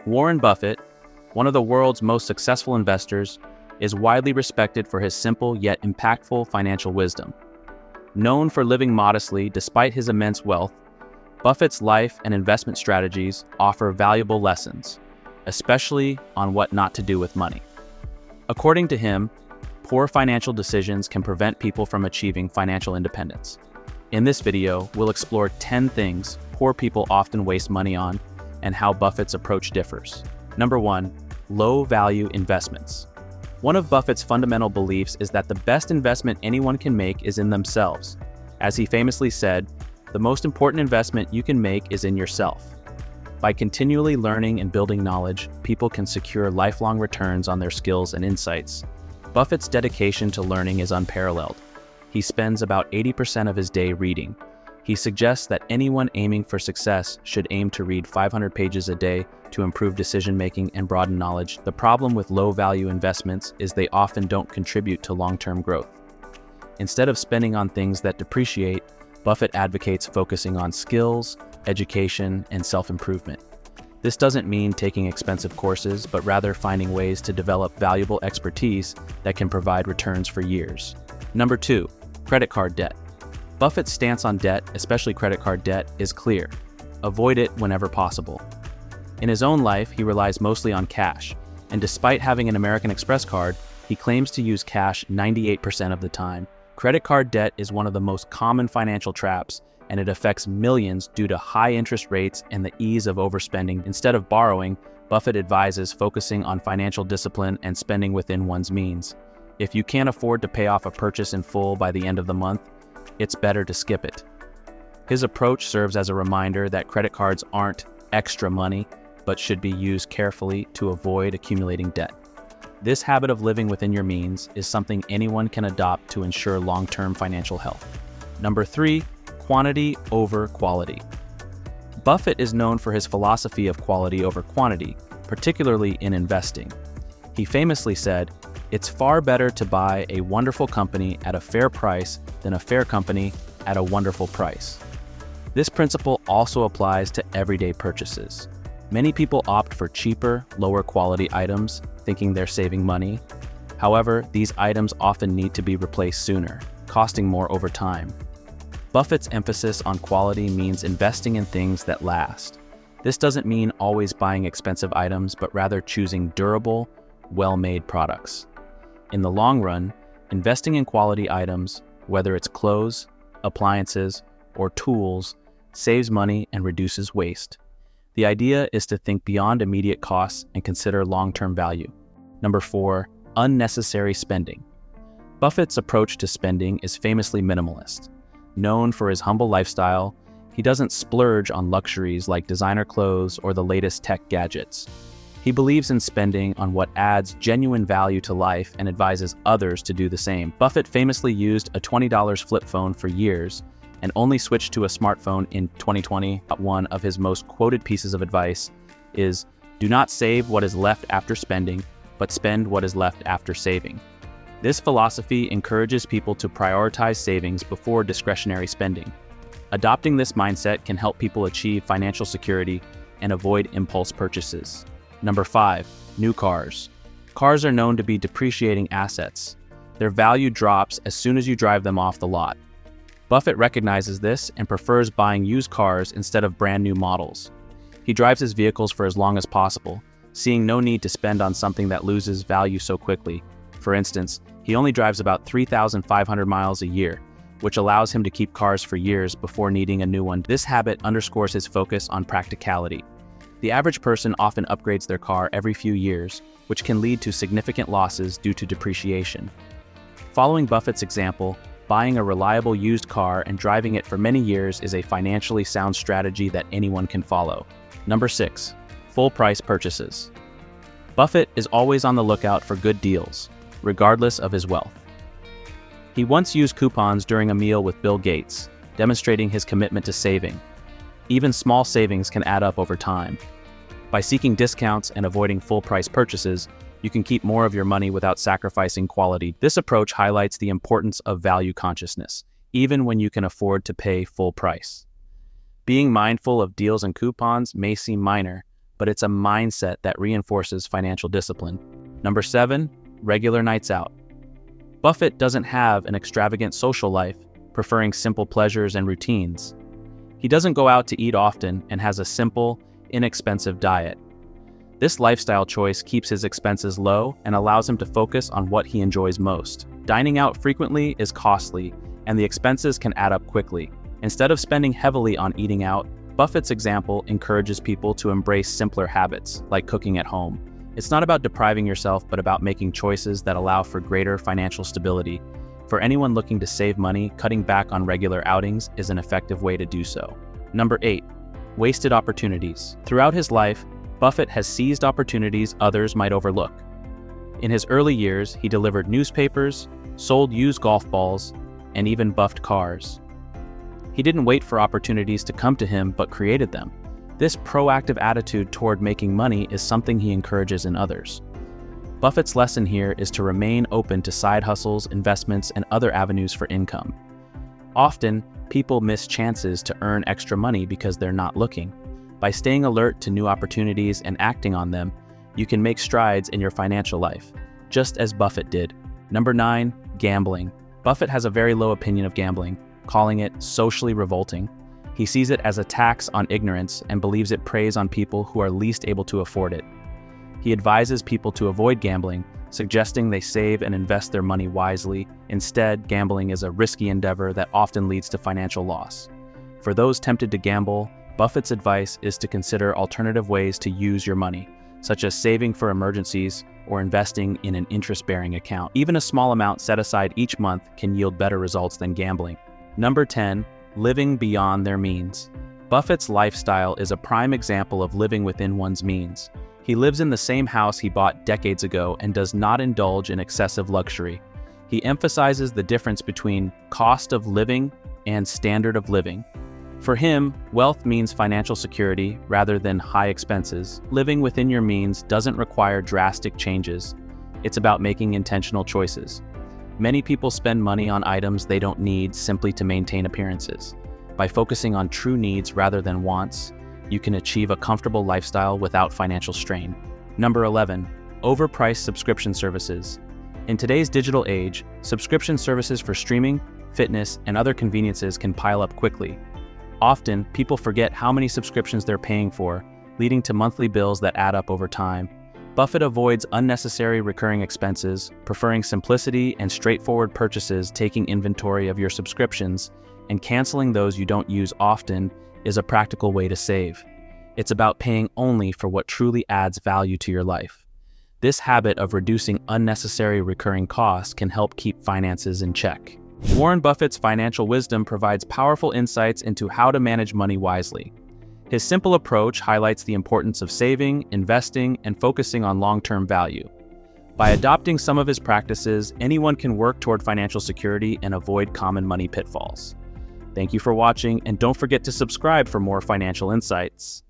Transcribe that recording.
Warren Buffett, one of the world's most successful investors, is widely respected for his simple yet impactful financial wisdom. Known for living modestly despite his immense wealth, Buffett's life and investment strategies offer valuable lessons, especially on what not to do with money. According to him, poor financial decisions can prevent people from achieving financial independence. In this video, we'll explore 10 things poor people often waste money on and how Buffett's approach differs. Number 1, low-value investments. One of Buffett's fundamental beliefs is that the best investment anyone can make is in themselves. As he famously said, the most important investment you can make is in yourself. By continually learning and building knowledge, people can secure lifelong returns on their skills and insights. Buffett's dedication to learning is unparalleled. He spends about 80% of his day reading. He suggests that anyone aiming for success should aim to read 500 pages a day to improve decision-making and broaden knowledge. The problem with low-value investments is they often don't contribute to long-term growth. Instead of spending on things that depreciate, Buffett advocates focusing on skills, education, and self-improvement. This doesn't mean taking expensive courses, but rather finding ways to develop valuable expertise that can provide returns for years. Number 2, credit card debt. Buffett's stance on debt, especially credit card debt, is clear. Avoid it whenever possible. In his own life, he relies mostly on cash, and despite having an American Express card, he claims to use cash 98% of the time. Credit card debt is one of the most common financial traps, and it affects millions due to high interest rates and the ease of overspending. Instead of borrowing, Buffett advises focusing on financial discipline and spending within one's means. If you can't afford to pay off a purchase in full by the end of the month, it's better to skip it. His approach serves as a reminder that credit cards aren't extra money, but should be used carefully to avoid accumulating debt. This habit of living within your means is something anyone can adopt to ensure long-term financial health. Number 3, quantity over quality. Buffett is known for his philosophy of quality over quantity, particularly in investing. He famously said, "It's far better to buy a wonderful company at a fair price than a fair company at a wonderful price." This principle also applies to everyday purchases. Many people opt for cheaper, lower quality items, thinking they're saving money. However, these items often need to be replaced sooner, costing more over time. Buffett's emphasis on quality means investing in things that last. This doesn't mean always buying expensive items, but rather choosing durable, well-made products. In the long run, investing in quality items, whether it's clothes, appliances, or tools, saves money and reduces waste. The idea is to think beyond immediate costs and consider long-term value. Number 4, unnecessary spending. Buffett's approach to spending is famously minimalist. Known for his humble lifestyle, he doesn't splurge on luxuries like designer clothes or the latest tech gadgets. He believes in spending on what adds genuine value to life and advises others to do the same. Buffett famously used a $20 flip phone for years and only switched to a smartphone in 2020. One of his most quoted pieces of advice is, "Do not save what is left after spending, but spend what is left after saving." This philosophy encourages people to prioritize savings before discretionary spending. Adopting this mindset can help people achieve financial security and avoid impulse purchases. Number 5, new cars. Cars are known to be depreciating assets. Their value drops as soon as you drive them off the lot. Buffett recognizes this and prefers buying used cars instead of brand new models. He drives his vehicles for as long as possible, seeing no need to spend on something that loses value so quickly. For instance, he only drives about 3,500 miles a year, which allows him to keep cars for years before needing a new one. This habit underscores his focus on practicality. The average person often upgrades their car every few years, which can lead to significant losses due to depreciation. Following Buffett's example, buying a reliable used car and driving it for many years is a financially sound strategy that anyone can follow. Number 6, full-price purchases. Buffett is always on the lookout for good deals, regardless of his wealth. He once used coupons during a meal with Bill Gates, demonstrating his commitment to saving. Even small savings can add up over time. By seeking discounts and avoiding full-price purchases, you can keep more of your money without sacrificing quality. This approach highlights the importance of value consciousness, even when you can afford to pay full price. Being mindful of deals and coupons may seem minor, but it's a mindset that reinforces financial discipline. Number 7, regular nights out. Buffett doesn't have an extravagant social life, preferring simple pleasures and routines. He doesn't go out to eat often and has a simple, inexpensive diet. This lifestyle choice keeps his expenses low and allows him to focus on what he enjoys most. Dining out frequently is costly, and the expenses can add up quickly. Instead of spending heavily on eating out, Buffett's example encourages people to embrace simpler habits, like cooking at home. It's not about depriving yourself, but about making choices that allow for greater financial stability. For anyone looking to save money, cutting back on regular outings is an effective way to do so. Number 8, wasted opportunities. Throughout his life, Buffett has seized opportunities others might overlook. In his early years, he delivered newspapers, sold used golf balls, and even buffed cars. He didn't wait for opportunities to come to him, but created them. This proactive attitude toward making money is something he encourages in others. Buffett's lesson here is to remain open to side hustles, investments, and other avenues for income. Often, people miss chances to earn extra money because they're not looking. By staying alert to new opportunities and acting on them, you can make strides in your financial life, just as Buffett did. Number 9, gambling. Buffett has a very low opinion of gambling, calling it socially revolting. He sees it as a tax on ignorance and believes it preys on people who are least able to afford it. He advises people to avoid gambling, suggesting they save and invest their money wisely. Instead, gambling is a risky endeavor that often leads to financial loss. For those tempted to gamble, Buffett's advice is to consider alternative ways to use your money, such as saving for emergencies or investing in an interest-bearing account. Even a small amount set aside each month can yield better results than gambling. Number 10, living beyond their means. Buffett's lifestyle is a prime example of living within one's means. He lives in the same house he bought decades ago and does not indulge in excessive luxury. He emphasizes the difference between cost of living and standard of living. For him, wealth means financial security rather than high expenses. Living within your means doesn't require drastic changes. It's about making intentional choices. Many people spend money on items they don't need simply to maintain appearances. By focusing on true needs rather than wants, you can achieve a comfortable lifestyle without financial strain. Number 11, overpriced subscription services. In today's digital age, subscription services for streaming, fitness, and other conveniences can pile up quickly. Often, people forget how many subscriptions they're paying for, leading to monthly bills that add up over time. Buffett avoids unnecessary recurring expenses, preferring simplicity and straightforward purchases. Taking inventory of your subscriptions and canceling those you don't use often is a practical way to save. It's about paying only for what truly adds value to your life. This habit of reducing unnecessary recurring costs can help keep finances in check. Warren Buffett's financial wisdom provides powerful insights into how to manage money wisely. His simple approach highlights the importance of saving, investing, and focusing on long-term value. By adopting some of his practices, anyone can work toward financial security and avoid common money pitfalls. Thank you for watching, and don't forget to subscribe for more financial insights.